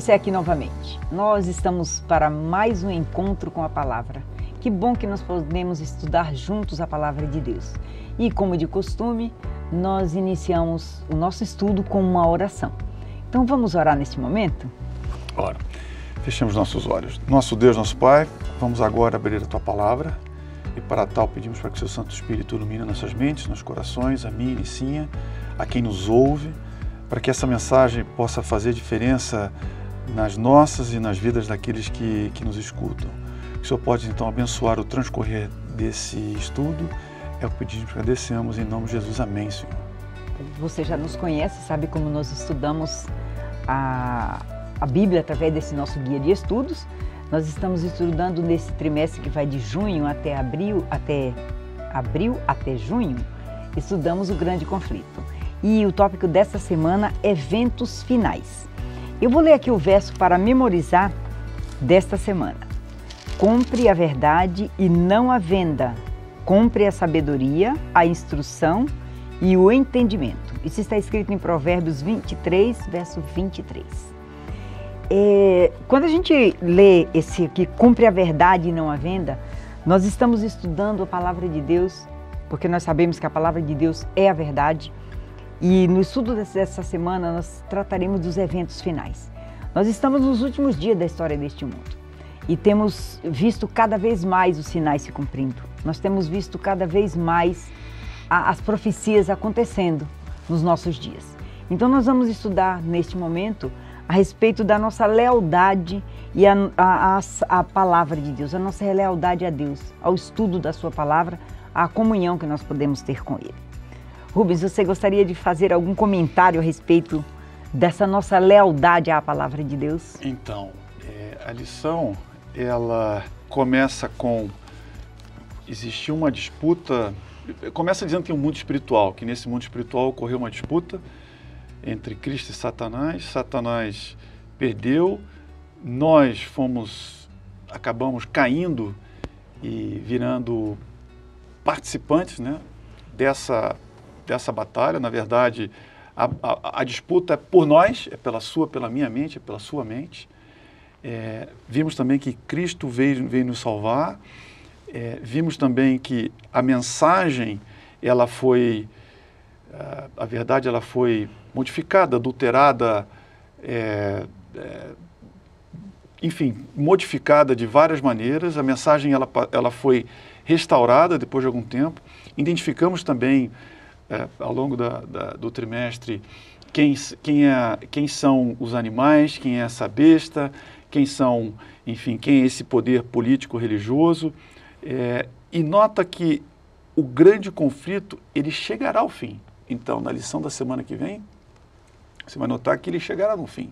você aqui novamente. Nós estamos para mais um encontro com a palavra. Que bom que nós podemos estudar juntos a palavra de Deus. E como de costume, nós iniciamos o nosso estudo com uma oração. Então vamos orar neste momento? Ora, fechemos nossos olhos. Nosso Deus, nosso Pai, vamos agora abrir a Tua palavra e para tal pedimos para que o Seu Santo Espírito ilumine nossas mentes, nossos corações, a mim, Nicinha, a quem nos ouve, para que essa mensagem possa fazer diferença nas nossas e nas vidas daqueles que nos escutam. Que o Senhor pode então abençoar o transcorrer desse estudo, é o que pedimos e agradecemos em nome de Jesus. Amém, Senhor. Você já nos conhece, sabe como nós estudamos a Bíblia através desse nosso guia de estudos. Nós estamos estudando nesse trimestre que vai de junho até abril até junho, estudamos o grande conflito. E o tópico desta semana é eventos finais. Eu vou ler aqui o verso para memorizar desta semana. Compre a verdade e não a venda. Compre a sabedoria, a instrução e o entendimento. Isso está escrito em Provérbios 23, verso 23. Quando a gente lê esse aqui, compre a verdade e não a venda, nós estamos estudando a palavra de Deus, porque nós sabemos que a palavra de Deus é a verdade. E no estudo dessa semana nós trataremos dos eventos finais. Nós estamos nos últimos dias da história deste mundo e temos visto cada vez mais os sinais se cumprindo. Nós temos visto cada vez mais as profecias acontecendo nos nossos dias. Então nós vamos estudar neste momento a respeito da nossa lealdade e a palavra de Deus, a nossa lealdade a Deus, ao estudo da sua palavra, à comunhão que nós podemos ter com Ele. Rubens, você gostaria de fazer algum comentário a respeito dessa nossa lealdade à palavra de Deus? Então, a lição, ela começa com existir uma disputa, começa dizendo que tem um mundo espiritual, que nesse mundo espiritual ocorreu uma disputa entre Cristo e Satanás. Satanás perdeu, nós acabamos caindo e virando participantes, né, dessa batalha. Na verdade, a disputa é por nós, é pela minha mente, é pela sua mente. Vimos também que Cristo veio nos salvar. Vimos também que a mensagem, a verdade, ela foi modificada, adulterada, enfim, modificada de várias maneiras. A mensagem, ela foi restaurada depois de algum tempo. Identificamos também, ao longo do trimestre, quem são os animais, quem é essa besta, quem é esse poder político religioso, e nota que o grande conflito, ele chegará ao fim. Então, na lição da semana que vem, você vai notar que ele chegará no fim.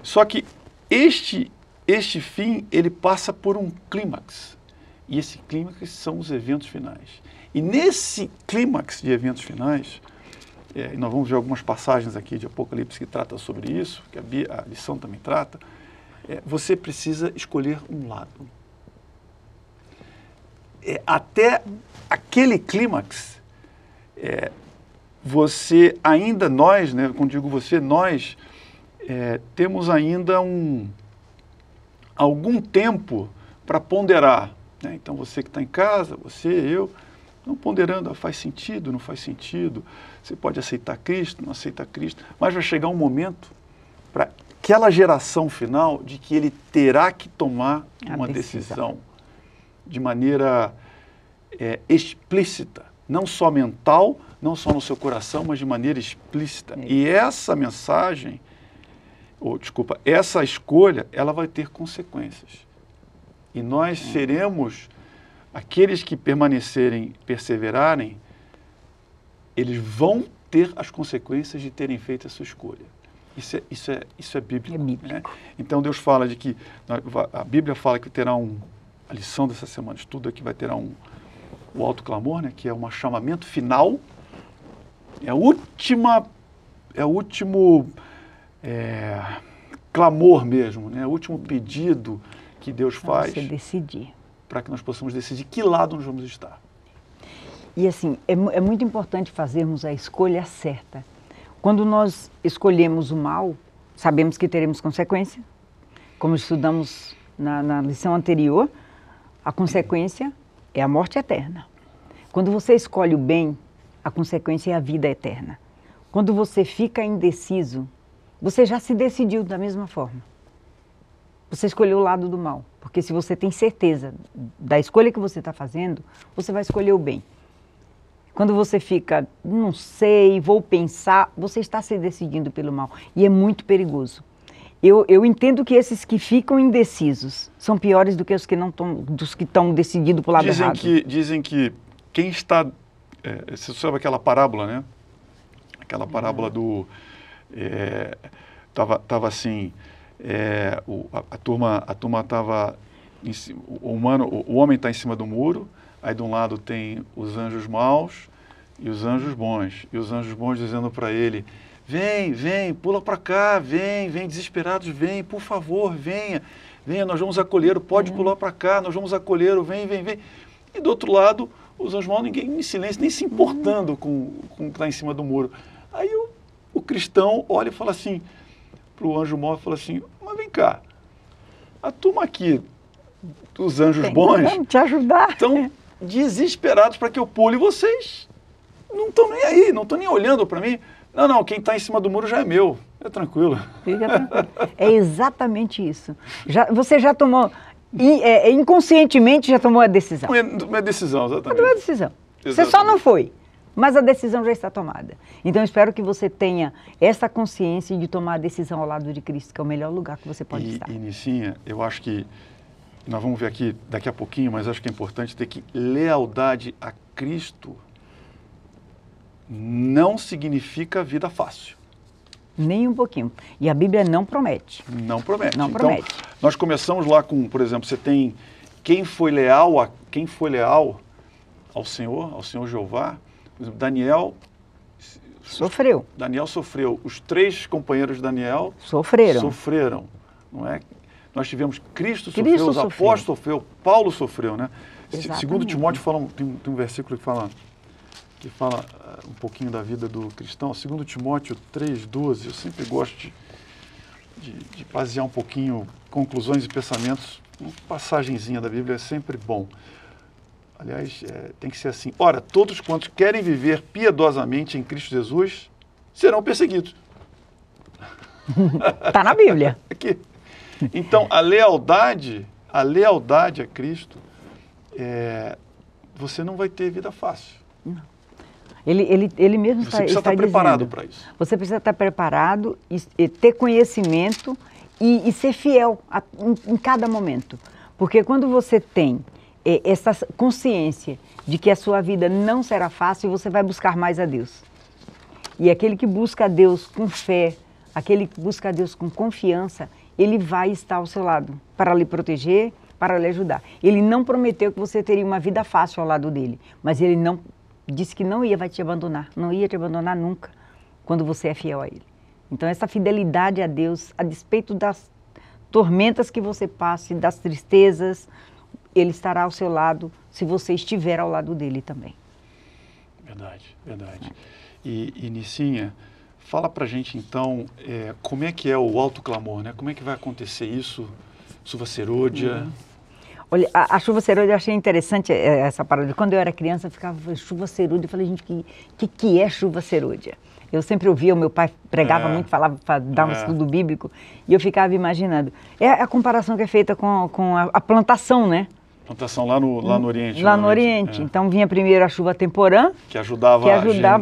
Só que este fim, ele passa por um clímax, e esse clímax são os eventos finais. E nesse clímax de eventos finais, nós vamos ver algumas passagens aqui de Apocalipse que tratam sobre isso, que a lição também trata, você precisa escolher um lado. Até aquele clímax, nós, né, quando digo você, nós temos ainda algum tempo para ponderar, né? Então você que está em casa, eu, não ponderando, faz sentido, não faz sentido, você pode aceitar Cristo, não aceita Cristo, mas vai chegar um momento para aquela geração final de que ele terá que tomar uma decisão de maneira explícita, não só mental, não só no seu coração, mas de maneira explícita. E essa mensagem, essa escolha, ela vai ter consequências. E nós seremos aqueles que perseverarem, eles vão ter as consequências de terem feito a sua escolha. Isso é bíblico. É bíblico. Né? Então Deus fala de que, a Bíblia fala que terá a lição dessa semana de estudo aqui vai ter o alto clamor, né, que é um chamamento final, é o último clamor mesmo, né, o último pedido que Deus faz para que nós possamos decidir que lado nós vamos estar. E assim, é muito importante fazermos a escolha certa. Quando nós escolhemos o mal, sabemos que teremos consequência. Como estudamos na lição anterior, a consequência é a morte eterna. Quando você escolhe o bem, a consequência é a vida eterna. Quando você fica indeciso, você já se decidiu da mesma forma. Você escolheu o lado do mal. Porque se você tem certeza da escolha que você está fazendo, você vai escolher o bem. Quando você fica, não sei, vou pensar, você está se decidindo pelo mal. E é muito perigoso. Eu entendo que esses que ficam indecisos são piores do que os que não estão, dos que estão decididos para o lado errado. Dizem que quem está... você sabe aquela parábola, né? Aquela parábola do... Tava assim... a turma estava... O homem está em cima do muro, aí de um lado tem os anjos maus e os anjos bons. E os anjos bons dizendo para ele... Vem, pula para cá, vem, desesperados, vem, por favor, venha, nós vamos acolher, pode pular para cá, nós vamos acolher, vem. E do outro lado, os anjos maus, ninguém em silêncio, nem se importando com o que está em cima do muro. Aí o cristão olha e fala assim, para o anjo mau, fala assim, mas vem cá, a turma aqui dos anjos bons te ajudar. Estão desesperados para que eu pule, e vocês não estão nem aí, não estão nem olhando para mim. Não, quem está em cima do muro já é meu. É tranquilo. Fica tranquilo. É exatamente isso. Você já tomou, inconscientemente já tomou a decisão. Uma decisão, exatamente. Tomou a decisão. Você só não foi, mas a decisão já está tomada. Então, eu espero que você tenha essa consciência de tomar a decisão ao lado de Cristo, que é o melhor lugar que você pode estar. E, Nicinha, eu acho que, nós vamos ver aqui daqui a pouquinho, mas acho que é importante ter que lealdade a Cristo não significa vida fácil. Nem um pouquinho. E a Bíblia não promete. Não promete. Não então, promete. Nós começamos lá com, por exemplo, você tem quem foi leal ao Senhor Jeová. Por exemplo, Daniel sofreu. Os 3 companheiros de Daniel sofreram. Não é? Nós tivemos Cristo sofreu, os apóstolos sofreram, Paulo sofreu, né? Segundo Timóteo tem um versículo que fala um pouquinho da vida do cristão. 2 Timóteo 3,12, eu sempre gosto de basear um pouquinho conclusões e pensamentos. Uma passagenzinha da Bíblia é sempre bom. Aliás, tem que ser assim. Ora, todos quantos querem viver piedosamente em Cristo Jesus serão perseguidos. Está na Bíblia. Aqui. Então, a lealdade a Cristo, você não vai ter vida fácil. Não. Ele mesmo está dizendo. Você precisa estar preparado para isso. Você precisa estar preparado, e ter conhecimento e ser fiel em cada momento. Porque quando você tem essa consciência de que a sua vida não será fácil, você vai buscar mais a Deus. E aquele que busca a Deus com fé, aquele que busca a Deus com confiança, ele vai estar ao seu lado para lhe proteger, para lhe ajudar. Ele não prometeu que você teria uma vida fácil ao lado dele, mas ele não disse que não vai te abandonar, não ia te abandonar nunca, quando você é fiel a Ele. Então, essa fidelidade a Deus, a despeito das tormentas que você passe, das tristezas, Ele estará ao seu lado, se você estiver ao lado dele também. Verdade. E Nicinha, fala pra gente então, como é que é o autoclamor, né? Como é que vai acontecer isso? Chuva serôdia... Olha, a chuva serôdia, eu achei interessante essa parada. Quando eu era criança, eu ficava chuva serôdia. Eu falei, gente, que é chuva serôdia? Eu sempre ouvia, o meu pai pregava muito, falava, dava um estudo bíblico, e eu ficava imaginando. É a comparação que é feita com a plantação, né? Plantação lá no Oriente. Lá no Oriente. Então vinha primeiro a chuva temporã, que ajudava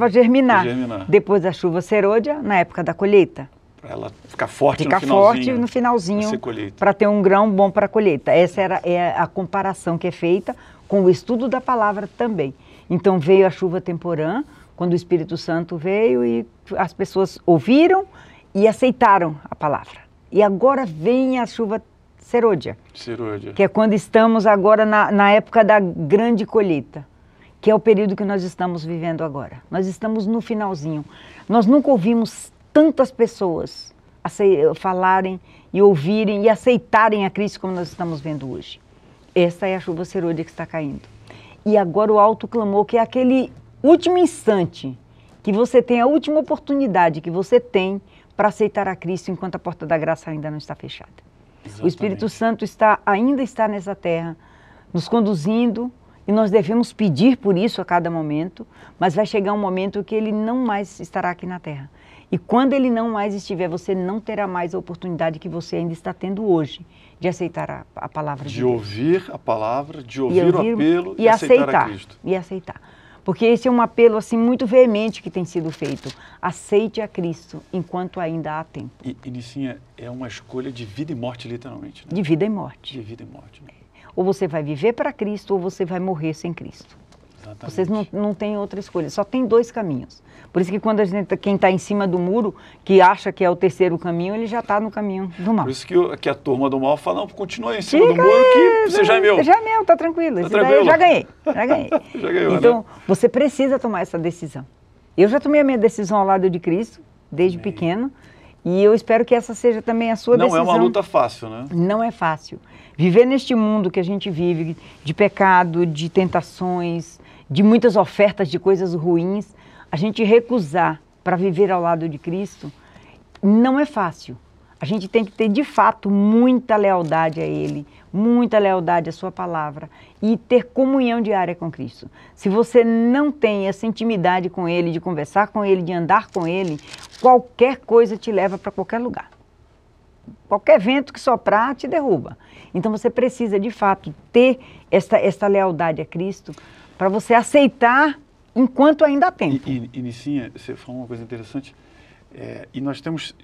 a germinar. Depois a chuva serôdia, na época da colheita. Para ela ficar forte no finalzinho, para ter um grão bom para a colheita. Essa é a comparação que é feita com o estudo da palavra também. Então veio a chuva temporã, quando o Espírito Santo veio e as pessoas ouviram e aceitaram a palavra. E agora vem a chuva serôdia, que é quando estamos agora na época da grande colheita, que é o período que nós estamos vivendo agora. Nós estamos no finalzinho. Nós nunca ouvimos tantas pessoas falarem e ouvirem e aceitarem a Cristo como nós estamos vendo hoje. Esta é a chuva serôdia que está caindo. E agora o autoclamor, que é aquele último instante que você tem, a última oportunidade que você tem para aceitar a Cristo enquanto a porta da graça ainda não está fechada. Exatamente. O Espírito Santo ainda está nessa terra, nos conduzindo, e nós devemos pedir por isso a cada momento, mas vai chegar um momento que ele não mais estará aqui na terra. E quando ele não mais estiver, você não terá mais a oportunidade que você ainda está tendo hoje de aceitar a palavra de Deus. De ouvir a palavra, de ouvir o apelo e aceitar a Cristo. E aceitar. Porque esse é um apelo assim muito veemente que tem sido feito. Aceite a Cristo enquanto ainda há tempo. E Nicinha, é uma escolha de vida e morte, literalmente. Né? De vida e morte. De vida e morte. Né? Ou você vai viver para Cristo ou você vai morrer sem Cristo. Exatamente. Vocês não têm outra escolha, só tem dois caminhos. Por isso que quando quem está em cima do muro, que acha que é o terceiro caminho, ele já está no caminho do mal. Por isso que a turma do mal fala, não, continua em cima do muro que você já é meu. Já é meu, tá tranquilo. Tá tranquilo. Eu já ganhei. Já ganhou, então, né? você precisa tomar essa decisão. Eu já tomei a minha decisão ao lado de Cristo, desde pequeno, e eu espero que essa seja também a sua decisão. Não é uma luta fácil, né? Não é fácil. Viver neste mundo que a gente vive, de pecado, de tentações, de muitas ofertas de coisas ruins, a gente recusar para viver ao lado de Cristo, não é fácil. A gente tem que ter, de fato, muita lealdade a Ele, muita lealdade à Sua palavra e ter comunhão diária com Cristo. Se você não tem essa intimidade com Ele, de conversar com Ele, de andar com Ele, qualquer coisa te leva para qualquer lugar. Qualquer vento que soprar te derruba. Então você precisa, de fato, ter esta lealdade a Cristo para você aceitar enquanto ainda há tempo. E Nicinha, você falou uma coisa interessante, e nós temos,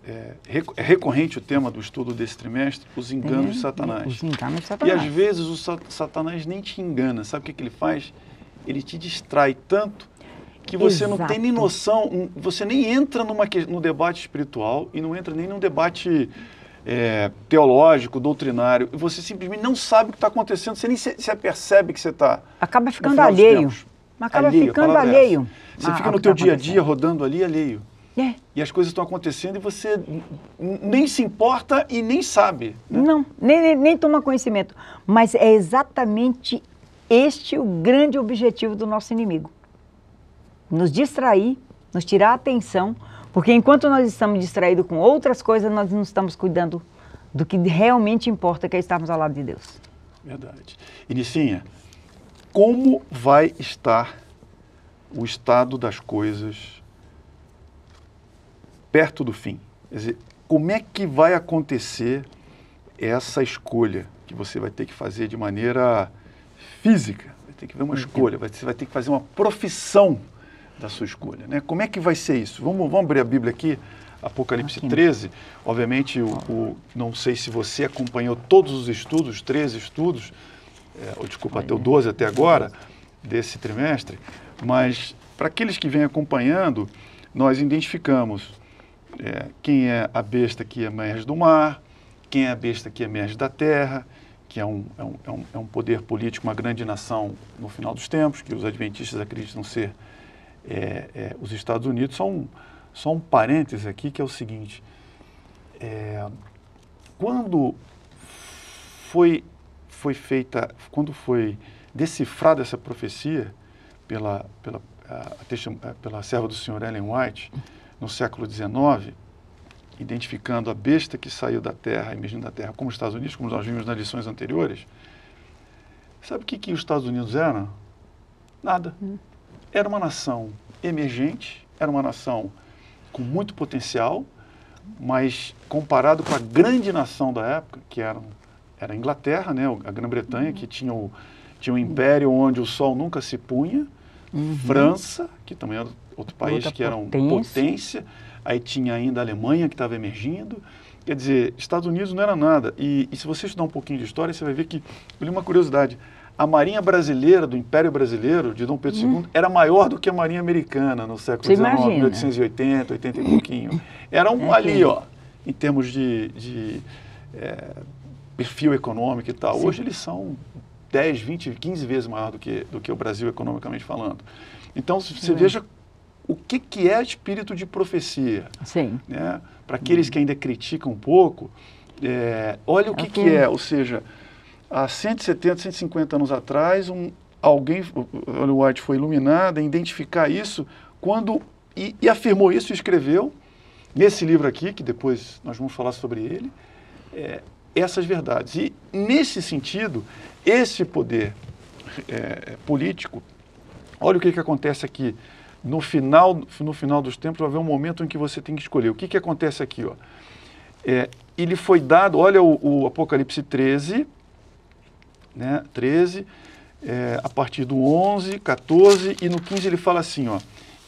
é recorrente o tema do estudo desse trimestre, os enganos de Satanás. Os enganos de Satanás. E às vezes o Satanás nem te engana, sabe o que ele faz? Ele te distrai tanto que você não tem nem noção, você nem entra no debate espiritual e não entra nem num debate teológico, doutrinário, e você simplesmente não sabe o que está acontecendo, você nem se apercebe que você está... Acaba ficando alheio. Acaba ficando alheio. Você fica no teu dia a dia rodando ali alheio. É. E as coisas estão acontecendo e você nem se importa e nem sabe. Né? Não, nem toma conhecimento. Mas é exatamente este o grande objetivo do nosso inimigo. Nos distrair, nos tirar a atenção, porque enquanto nós estamos distraídos com outras coisas, nós não estamos cuidando do que realmente importa, que é estarmos ao lado de Deus. Verdade. E Nicinha, como vai estar o estado das coisas perto do fim? Quer dizer, como é que vai acontecer essa escolha que você vai ter que fazer de maneira física? Vai ter que ver uma escolha, você vai ter que fazer uma profissão da sua escolha, né? Como é que vai ser isso? Vamos abrir a Bíblia aqui, Apocalipse 13. Obviamente, não sei se você acompanhou todos os estudos, 13 estudos, até o 12 até agora, desse trimestre, mas para aqueles que vêm acompanhando, nós identificamos quem é a besta que emerge do mar, quem é a besta que emerge da terra, que é um poder político, uma grande nação no final dos tempos, que os adventistas acreditam ser os Estados Unidos. Só um parênteses aqui, que é o seguinte, quando foi decifrada essa profecia pela serva do Senhor Ellen White, no século XIX, identificando a besta que saiu da terra, emergindo da terra, como os Estados Unidos, como nós vimos nas lições anteriores, sabe o que os Estados Unidos eram? Nada. Era uma nação emergente, era uma nação com muito potencial, mas comparado com a grande nação da época, que era a Inglaterra, né, a Grã-Bretanha, que tinha um império onde o sol nunca se punha, França, que também era outro país que era uma potência, aí tinha ainda a Alemanha que estava emergindo, quer dizer, Estados Unidos não era nada. E se você estudar um pouquinho de história, você vai ver que, eu li uma curiosidade, a Marinha Brasileira, do Império Brasileiro, de Dom Pedro II, era maior do que a Marinha Americana no século XIX, 1880, 80 e pouquinho. Eram ali, ó, em termos de perfil econômico e tal. Sim. Hoje eles são 10, 20, 15 vezes maior do que o Brasil, economicamente falando. Então, você veja o que é espírito de profecia. Sim. Né? Para aqueles que ainda criticam um pouco, olha o que é, ou seja, há 170, 150 anos atrás, alguém, Ellen White foi iluminada em identificar isso e afirmou isso e escreveu, nesse livro aqui, que depois nós vamos falar sobre ele, essas verdades. E, nesse sentido, esse poder político, olha o que acontece aqui. No final dos tempos, vai haver um momento em que você tem que escolher. O que acontece aqui? Ó? Ele foi dado, olha o Apocalipse 13, né? 13, a partir do 11, 14, e no 15 ele fala assim, ó,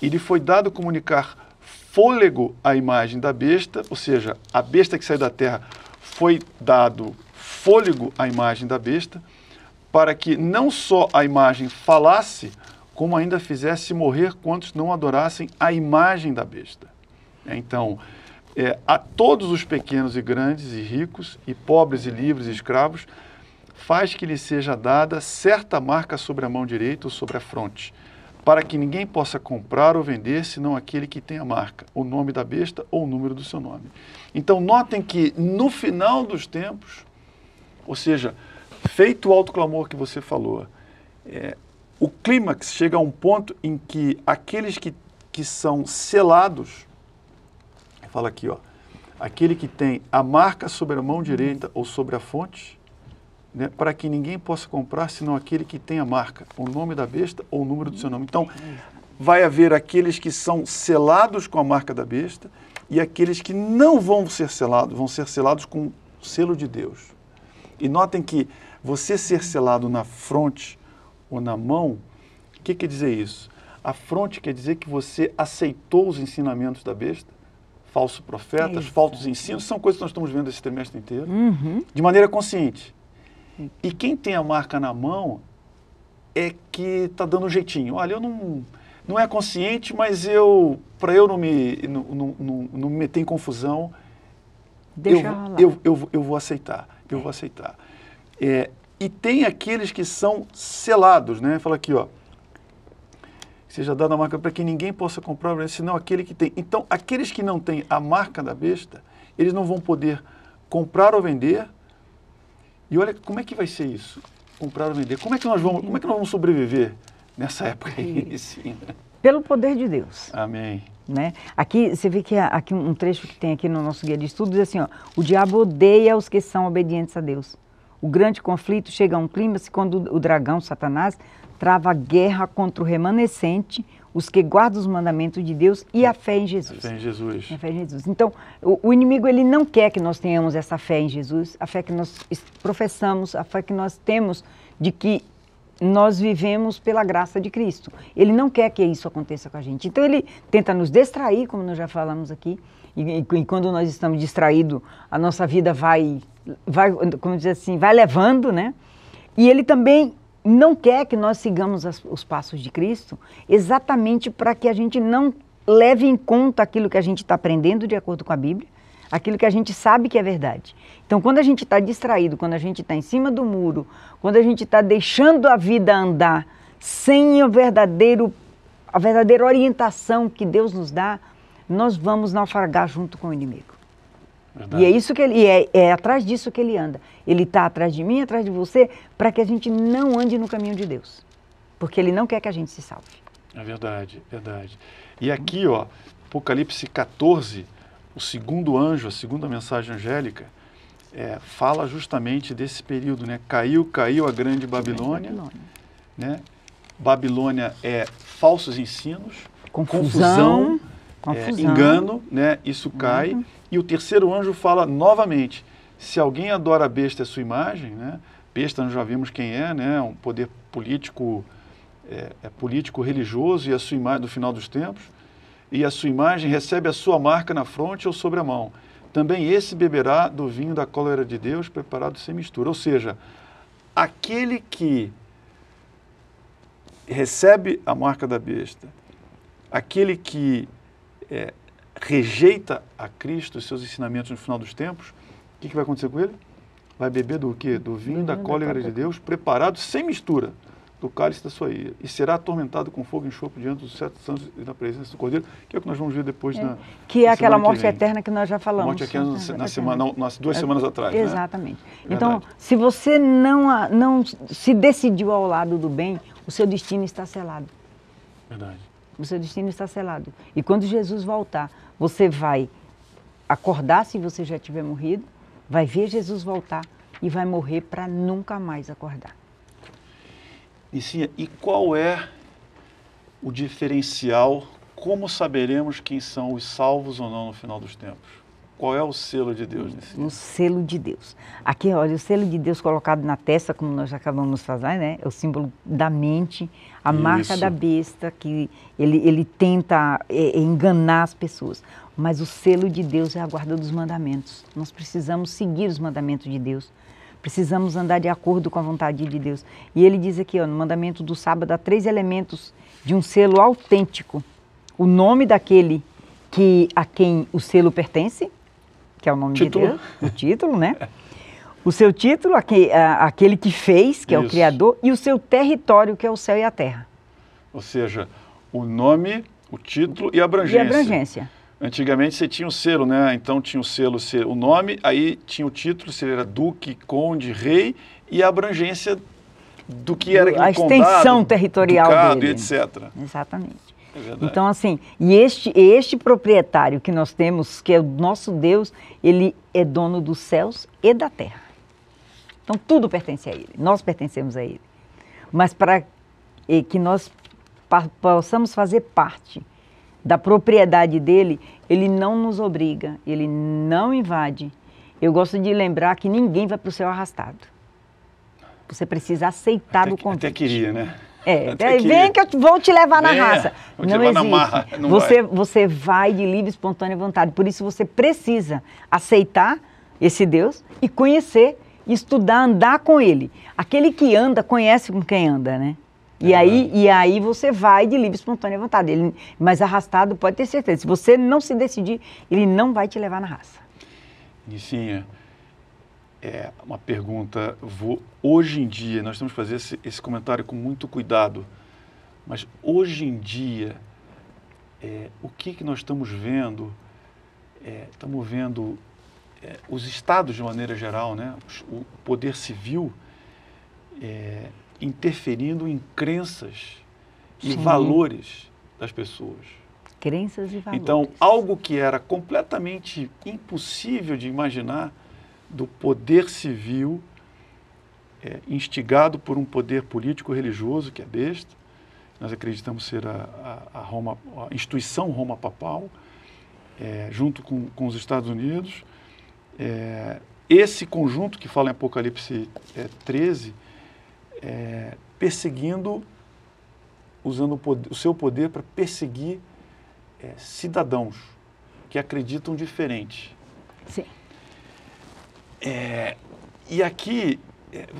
ele foi dado comunicar fôlego à imagem da besta, ou seja, a besta que saiu da terra foi dado fôlego à imagem da besta, para que não só a imagem falasse, como ainda fizesse morrer quantos não adorassem a imagem da besta. Então, a todos os pequenos e grandes e ricos, e pobres e livres e escravos, faz que lhe seja dada certa marca sobre a mão direita ou sobre a fronte, para que ninguém possa comprar ou vender, senão aquele que tem a marca, o nome da besta ou o número do seu nome. Então, notem que no final dos tempos, ou seja, feito o alto clamor que você falou, o clímax chega a um ponto em que aqueles que são selados, fala aqui, ó, aquele que tem a marca sobre a mão direita ou sobre a fonte, né, para que ninguém possa comprar, senão aquele que tem a marca, o nome da besta ou o número do seu nome. Então, vai haver aqueles que são selados com a marca da besta e aqueles que não vão ser selados com o selo de Deus. E notem que você ser selado na fronte ou na mão, o que quer dizer isso? A fronte quer dizer que você aceitou os ensinamentos da besta, falsos profetas, falsos ensinos, são coisas que nós estamos vendo esse trimestre inteiro, de maneira consciente. E quem tem a marca na mão é que está dando um jeitinho. Olha, eu não é consciente, mas para eu não me meter em confusão, eu vou aceitar. Eu vou aceitar. E tem aqueles que são selados, né? Fala aqui, ó. Seja dada a marca para que ninguém possa comprar, senão aquele que tem. Então, aqueles que não têm a marca da besta, eles não vão poder comprar ou vender. E olha, como é que vai ser isso? Comprar ou vender. Como é que nós vamos sobreviver nessa época aí? Sim, né? Pelo poder de Deus. Amém. Né? Aqui, você vê que aqui um trecho que tem aqui no nosso guia de estudos diz assim, ó, o diabo odeia os que são obedientes a Deus. O grande conflito chega a um clímax quando o dragão, Satanás, trava guerra contra o remanescente, os que guardam os mandamentos de Deus e a fé em Jesus. A fé em Jesus. A fé em Jesus. Então, o inimigo ele não quer que nós tenhamos essa fé em Jesus, a fé que nós professamos, a fé que nós temos de que nós vivemos pela graça de Cristo. Ele não quer que isso aconteça com a gente. Então, ele tenta nos distrair, como nós já falamos aqui, e quando nós estamos distraídos, a nossa vida vai, como dizer assim, vai levando, né? E ele também não quer que nós sigamos os passos de Cristo, exatamente para que a gente não leve em conta aquilo que a gente está aprendendo de acordo com a Bíblia, aquilo que a gente sabe que é verdade. Então, quando a gente está distraído, quando a gente está em cima do muro, quando a gente está deixando a vida andar sem a verdadeira orientação que Deus nos dá, nós vamos naufragar junto com o inimigo. Verdade. E é isso que é atrás disso que ele anda. Ele está atrás de mim, atrás de você, para que a gente não ande no caminho de Deus. Porque ele não quer que a gente se salve. É verdade, verdade. E aqui, ó, Apocalipse 14, o segundo anjo, a segunda mensagem angélica, fala justamente desse período, né? Caiu a grande Babilônia. Né? Babilônia é falsos ensinos, confusão. Engano, né? Isso cai. E o terceiro anjo fala novamente, se alguém adora a besta, a sua imagem, né? Besta nós já vimos quem é, né? Um poder político, político-religioso, e a sua imagem do final dos tempos, e a sua imagem recebe a sua marca na fronte ou sobre a mão. Também esse beberá do vinho da cólera de Deus, preparado sem mistura. Ou seja, aquele que recebe a marca da besta, aquele que rejeita a Cristo e seus ensinamentos no final dos tempos, o que vai acontecer com ele? Vai beber do quê? Do vinho da cólera de Deus, preparado sem mistura, do cálice da sua ira, e será atormentado com fogo e enxofre diante dos 7 santos e na presença do Cordeiro, que é o que nós vamos ver depois que é aquela morte eterna que nós já falamos. Morte eterna nas 2 semanas atrás. Exatamente. Né? Então, se você não se decidiu ao lado do bem, o seu destino está selado. Verdade. O seu destino está selado. E quando Jesus voltar, você vai acordar se você já tiver morrido, vai ver Jesus voltar e vai morrer para nunca mais acordar. Nicinha, e qual é o diferencial? Como saberemos quem são os salvos ou não no final dos tempos? Qual é o selo de Deus nesse dia? O selo de Deus. Aqui, olha, o selo de Deus colocado na testa, como nós já acabamos de falar, né? É o símbolo da mente, a marca da besta, que ele tenta enganar as pessoas. Mas o selo de Deus é a guarda dos mandamentos. Nós precisamos seguir os mandamentos de Deus. Precisamos andar de acordo com a vontade de Deus. E ele diz aqui, ó, no mandamento do sábado, há 3 elementos de um selo autêntico. O nome daquele a quem o selo pertence, que é o nome de Deus, o título, né? O seu título, aquele que fez, que é o Criador, e o seu território, que é o céu e a terra. Ou seja, o nome, o título e a abrangência. E a abrangência. Antigamente você tinha o selo, né? Então tinha o selo, o nome, aí tinha o título, se ele era duque, conde, rei, e a abrangência do que era aquele condado, a extensão territorial ducado, dele. e etc. Exatamente. É então, assim, e este proprietário que nós temos, que é o nosso Deus, ele é dono dos céus e da terra. Então, tudo pertence a ele, nós pertencemos a ele. Mas para que nós possamos fazer parte da propriedade dele, ele não nos obriga, ele não invade. Eu gosto de lembrar que ninguém vai para o céu arrastado. Você precisa aceitar o convite. Até queria, né? Vem que eu vou te levar na raça. Vou te levar na marra. Você vai de livre, espontânea vontade. Por isso você precisa aceitar esse Deus e conhecer, estudar, andar com ele. Aquele que anda, conhece com quem anda, né? E aí você vai de livre, espontânea vontade. Mas arrastado, pode ter certeza. Se você não se decidir, ele não vai te levar na raça. Nicinha, uma pergunta. Hoje em dia, nós temos que fazer esse comentário com muito cuidado, mas hoje em dia, o que nós estamos vendo? Estamos vendo os estados, de maneira geral, né? O poder civil interferindo em crenças e valores das pessoas. Crenças e valores. Então, algo que era completamente impossível de imaginar, do poder civil instigado por um poder político-religioso, que é besta. Nós acreditamos ser a instituição Roma Papal, junto com os Estados Unidos. Esse conjunto que fala em Apocalipse 13, perseguindo, usando o seu poder para perseguir cidadãos que acreditam diferente. Sim. E aqui,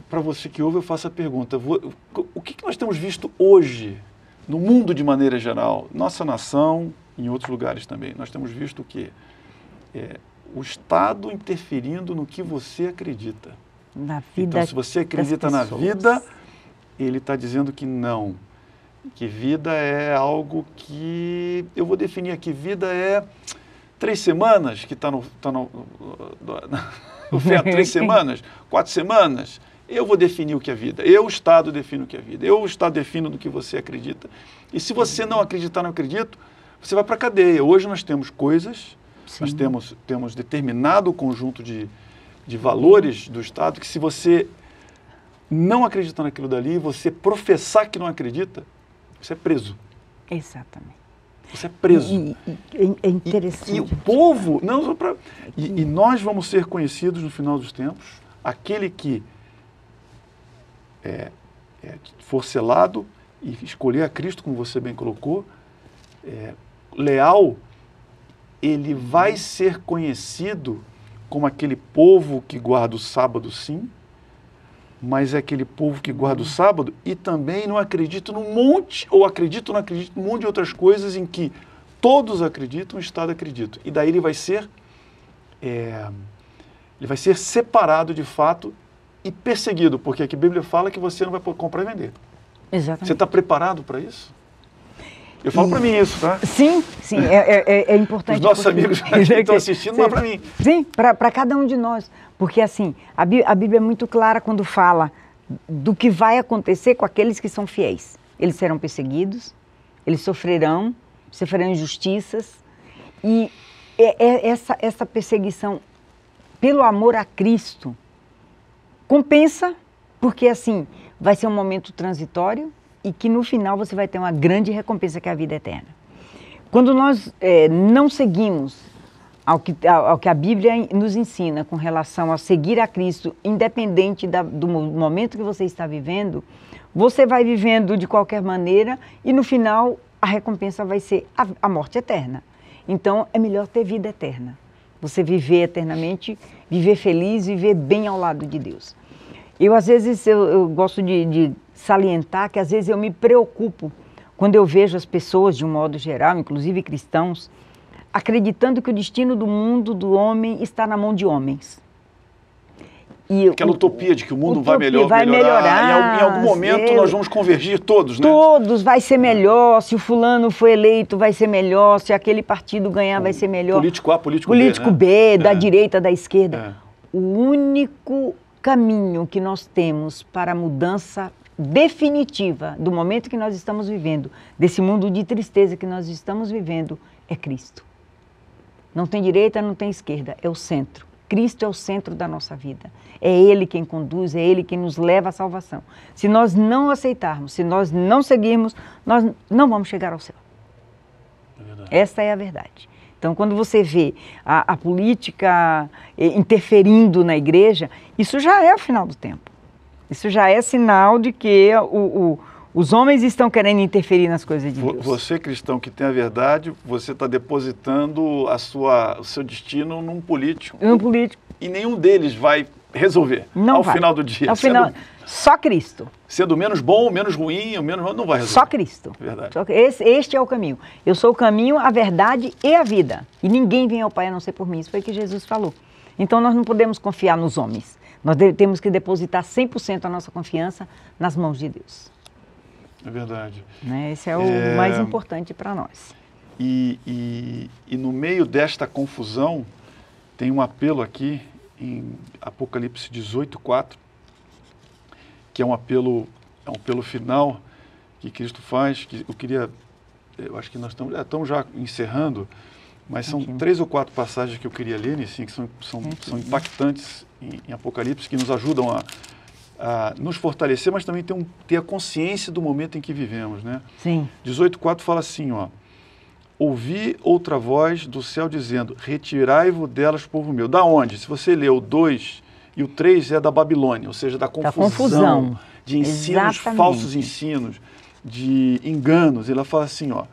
para você que ouve, eu faço a pergunta: o que nós temos visto hoje, no mundo de maneira geral, nossa nação, em outros lugares também? Nós temos visto o quê? O Estado interferindo no que você acredita. Na vida. Então, se você acredita na vida, ele está dizendo que não. Que vida é algo que... Eu vou definir aqui, vida é 3 semanas, que está no há 3 semanas, 4 semanas. Eu vou definir o que é vida. Eu, o Estado, defino o que é vida. Eu, o Estado, defino do que você acredita. E se você não acreditar, não acredito, você vai para a cadeia. Hoje nós temos coisas, sim, nós temos determinado conjunto de valores do Estado, que se você não acreditar naquilo dali, você professar que não acredita, você é preso. Exatamente. Você é preso. É interessante. E o povo... E nós vamos ser conhecidos no final dos tempos, aquele que for selado e escolher a Cristo, como você bem colocou, leal, ele vai ser conhecido como aquele povo que guarda o sábado, sim, mas é aquele povo que guarda o sábado e também não acredita num monte, ou acredita ou não acredita num monte de outras coisas em que todos acreditam, o Estado acredita. E daí ele vai ser separado de fato e perseguido, porque aqui a Bíblia fala que você não vai poder comprar e vender. Exatamente. Você está preparado para isso? Eu falo para mim isso, tá? Sim, é importante. Os nossos amigos que estão assistindo, mas para mim. Sim, para cada um de nós. Porque assim, a Bíblia é muito clara quando fala do que vai acontecer com aqueles que são fiéis. Eles serão perseguidos, eles sofrerão injustiças. E essa perseguição pelo amor a Cristo compensa, porque assim, vai ser um momento transitório e que no final você vai ter uma grande recompensa, que é a vida eterna. Quando nós não seguimos ao que a Bíblia nos ensina com relação a seguir a Cristo, independente do momento que você está vivendo, você vai vivendo de qualquer maneira e no final a recompensa vai ser a morte eterna. Então é melhor ter vida eterna. Você viver eternamente, viver feliz, viver bem ao lado de Deus. Eu às vezes eu gosto de salientar que às vezes eu me preocupo quando eu vejo as pessoas de um modo geral, inclusive cristãos, acreditando que o destino do mundo, do homem, está na mão de homens. Aquela utopia de que o mundo vai melhorar. Em algum momento nós vamos convergir todos, né? Todos, vai ser melhor, se o fulano foi eleito vai ser melhor, se aquele partido ganhar vai ser melhor. Político A, político B, B, né? Da direita, da esquerda. O único caminho que nós temos para a mudança definitiva do momento que nós estamos vivendo, desse mundo de tristeza que nós estamos vivendo, é Cristo. Não tem direita, não tem esquerda, é o centro. Cristo é o centro da nossa vida. É Ele quem conduz, é Ele quem nos leva à salvação. Se nós não aceitarmos, se nós não seguirmos, nós não vamos chegar ao céu. Essa é a verdade. Então, quando você vê a política interferindo na igreja, isso já é o final do tempo. Isso já é sinal de que os homens estão querendo interferir nas coisas de Deus. Você, cristão, que tem a verdade, você está depositando o seu destino num político. Num político. E nenhum deles vai resolver ao final do dia. Ao final, só Cristo. Sendo menos bom, menos ruim, não vai resolver. Só Cristo. Verdade. Este é o caminho. Eu sou o caminho, a verdade e a vida. E ninguém vem ao Pai a não ser por mim. Isso foi o que Jesus falou. Então nós não podemos confiar nos homens. Nós temos que depositar 100% a nossa confiança nas mãos de Deus. É verdade. Né? Esse é o mais importante para nós. E no meio desta confusão, tem um apelo aqui em Apocalipse 18:4, que é um apelo final que Cristo faz, que eu acho que nós estamos já encerrando, mas são 3 ou 4 passagens que eu queria ler, assim, que são impactantes em Apocalipse, que nos ajudam a nos fortalecer, mas também ter a consciência do momento em que vivemos, né? Sim. 18:4 fala assim, ó: ouvi outra voz do céu dizendo, retirai-vos delas, povo meu. Da onde? Se você ler o 2 e o 3 é da Babilônia, ou seja, da confusão. De ensinos, falsos ensinos, de enganos. Ela fala assim, ó: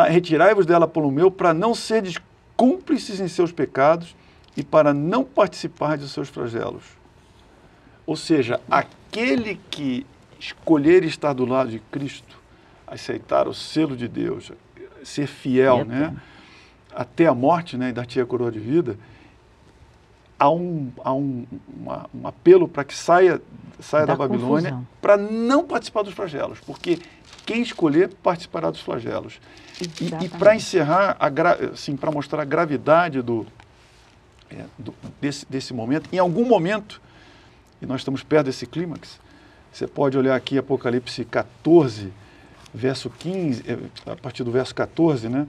retirai-vos dela, povo meu, para não serdes cúmplices em seus pecados e para não participar dos seus flagelos. Ou seja, aquele que escolher estar do lado de Cristo, aceitar o selo de Deus, ser fiel, né, até a morte, né, e dar-te a coroa de vida, há um apelo para que saia da Babilônia para não participar dos flagelos, porque quem escolher participará dos flagelos. E para encerrar, assim, para mostrar a gravidade desse momento, em algum momento, e nós estamos perto desse clímax, você pode olhar aqui Apocalipse 14, verso 15, a partir do verso 14, né?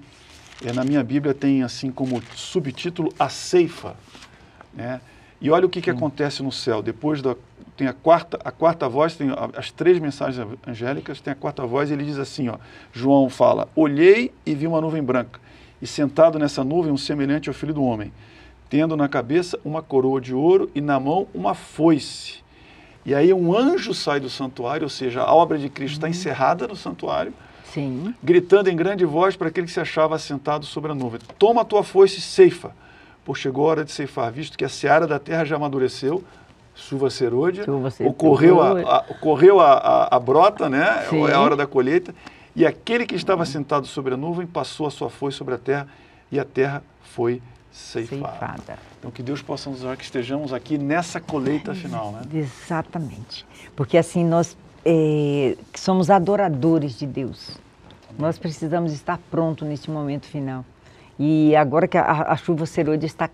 Na minha Bíblia tem assim como subtítulo a ceifa, né? E olha o que acontece no céu. Depois tem a quarta voz, tem as 3 mensagens angélicas, tem a quarta voz e ele diz assim, ó, João fala, olhei e vi uma nuvem branca, e sentado nessa nuvem um semelhante ao Filho do Homem, tendo na cabeça uma coroa de ouro e na mão uma foice. E aí um anjo sai do santuário, ou seja, a obra de Cristo está encerrada no santuário, Sim. gritando em grande voz para aquele que se achava assentado sobre a nuvem, toma a tua foice e ceifa, pois chegou a hora de ceifar, visto que a seara da terra já amadureceu, chuva serôdia, ocorreu a brota, né? Sim. É a hora da colheita, e aquele que estava sentado sobre a nuvem passou a sua foice sobre a terra, e a terra foi ceifada. Então que Deus possa nos ajudar que estejamos aqui nessa colheita final, né? Exatamente. Porque assim nós que somos adoradores de Deus, nós precisamos estar prontos neste momento final. E agora que a chuva serôdia está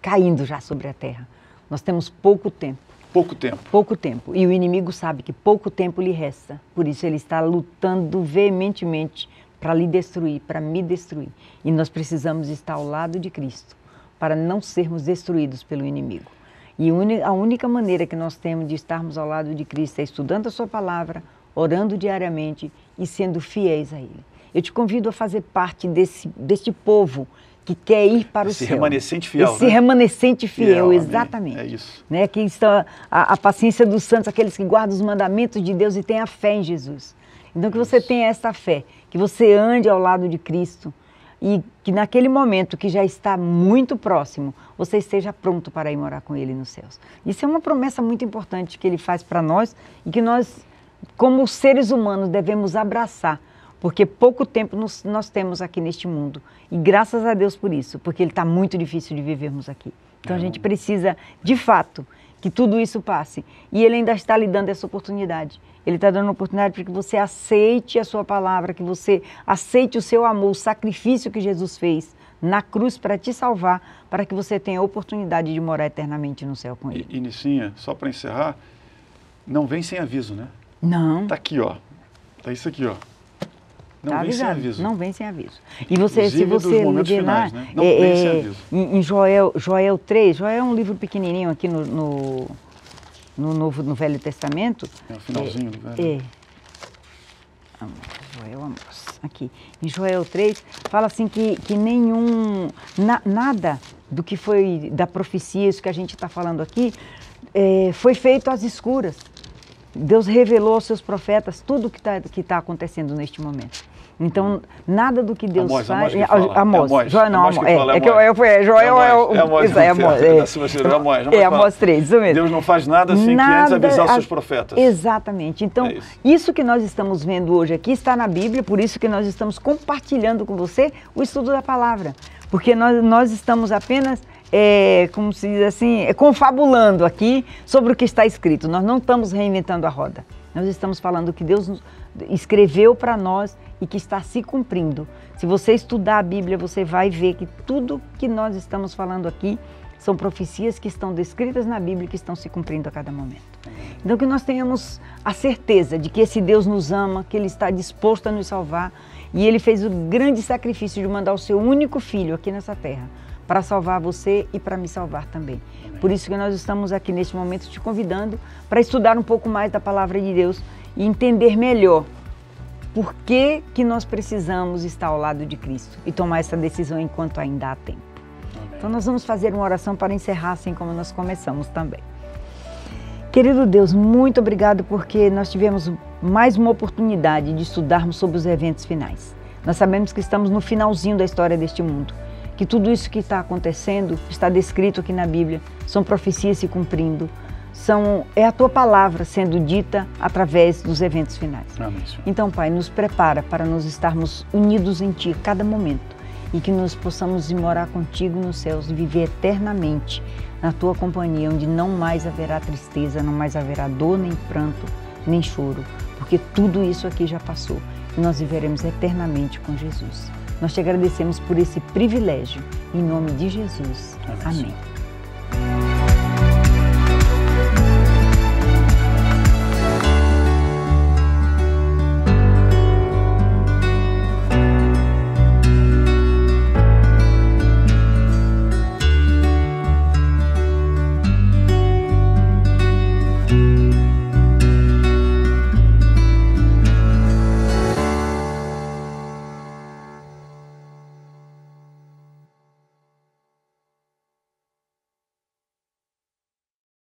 caindo já sobre a terra, nós temos pouco tempo. Pouco tempo. Pouco tempo. E o inimigo sabe que pouco tempo lhe resta. Por isso ele está lutando veementemente para lhe destruir, para me destruir. E nós precisamos estar ao lado de Cristo para não sermos destruídos pelo inimigo. E a única maneira que nós temos de estarmos ao lado de Cristo é estudando a sua palavra, orando diariamente e sendo fiéis a Ele. Eu te convido a fazer parte deste povo que quer ir para o céu. Esse remanescente fiel. Esse remanescente fiel, exatamente. É isso. Né? Aqui está a paciência dos santos, aqueles que guardam os mandamentos de Deus e têm a fé em Jesus. Então que você tenha essa fé, que você ande ao lado de Cristo e que naquele momento que já está muito próximo, você esteja pronto para ir morar com Ele nos céus. Isso é uma promessa muito importante que Ele faz para nós e que nós, como seres humanos, devemos abraçar, porque pouco tempo nós temos aqui neste mundo. E graças a Deus por isso, porque Ele está muito difícil de vivermos aqui. Então a gente precisa, de fato, que tudo isso passe. E Ele ainda está lhe dando essa oportunidade. Ele está dando a oportunidade para que você aceite a sua palavra, que você aceite o seu amor, o sacrifício que Jesus fez na cruz para te salvar, para que você tenha a oportunidade de morar eternamente no céu com Ele. E Nicinha, só para encerrar, não vem sem aviso, né? Não. Está aqui, ó. Está isso aqui, ó. Não Tá vem avisado, sem aviso. Não vem sem aviso. E você, Inclusive se você dos momentos ler lá, finais, né? Não vem sem aviso. Em Joel 3, Joel é um livro pequenininho aqui no Velho Testamento. É o finalzinho do Velho. Joel Amós, aqui. Em Joel 3, fala assim que nada do que foi da profecia, isso que a gente está falando aqui, foi feito às escuras. Deus revelou aos seus profetas tudo o que tá acontecendo neste momento. Então, nada do que Deus faz... Amós. Amós 3, isso mesmo. Deus não faz nada sem que antes avisar os seus profetas. Exatamente. Então, isso que nós estamos vendo hoje aqui está na Bíblia, por isso que nós estamos compartilhando com você o estudo da palavra. Porque nós estamos apenas... como se diz assim, confabulando aqui sobre o que está escrito. Nós não estamos reinventando a roda. Nós estamos falando o que Deus escreveu para nós e que está se cumprindo. Se você estudar a Bíblia, você vai ver que tudo que nós estamos falando aqui são profecias que estão descritas na Bíblia e que estão se cumprindo a cada momento. Então que nós tenhamos a certeza de que esse Deus nos ama, que Ele está disposto a nos salvar e Ele fez o grande sacrifício de mandar o seu único filho aqui nessa terra para salvar você e para me salvar também. Por isso que nós estamos aqui neste momento te convidando para estudar um pouco mais da palavra de Deus e entender melhor por que nós precisamos estar ao lado de Cristo e tomar essa decisão enquanto ainda há tempo. Amém. Então nós vamos fazer uma oração para encerrar assim como nós começamos também. Querido Deus, muito obrigado porque nós tivemos mais uma oportunidade de estudarmos sobre os eventos finais. Nós sabemos que estamos no finalzinho da história deste mundo. Que tudo isso que está acontecendo está descrito aqui na Bíblia, são profecias se cumprindo, é a Tua palavra sendo dita através dos eventos finais. Amém. Então, Pai, nos prepara para nós estarmos unidos em Ti a cada momento e que nós possamos ir morar contigo nos céus e viver eternamente na Tua companhia, onde não mais haverá tristeza, não mais haverá dor, nem pranto, nem choro, porque tudo isso aqui já passou e nós viveremos eternamente com Jesus. Nós te agradecemos por esse privilégio. Em nome de Jesus. Amém.